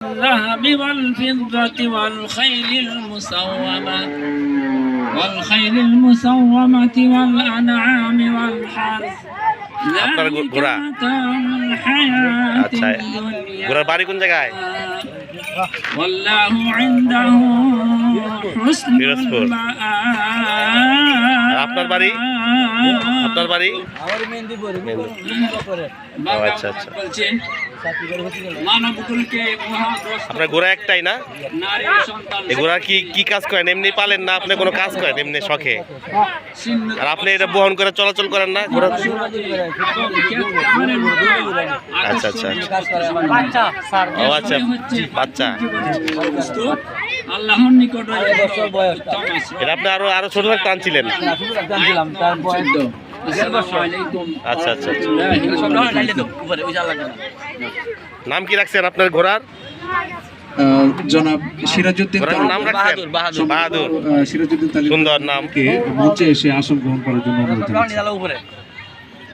الذهب والفضة والخيل المسومة والأنعام والحرث আপনার ঘোড়া আচ্ছা ঘোড়ার বাড়ি কোন জায়গায় والله عنده حسن আপনার বাড়ি আচ্ছা আচ্ছা আপনার ঘোড়া একটাই না এই ঘোড়া কি কাজ করেন এমনি পালেন না আপনি কোনো কাজ করেন এমনি শখে আর আপনি এটা বহন করে চলাচল করেন না ঘোড়া আচ্ছা আচ্ছা ও আচ্ছা বাচ্চা আল্লাহর নিকট এটা আপনি আরো ছোট থাকতে আনছিলেন আচ্ছা আচ্ছা নাম কি রাখছেন আপনার ঘোড়ার জনাব সিরাজউদ্দিন নাম রাখছেন বাহাদুর সিরাজউদ্দিন সুন্দর নাম মঞ্চে এসে আসন গ্রহণ করার জন্য অনুরোধ জানাচ্ছি।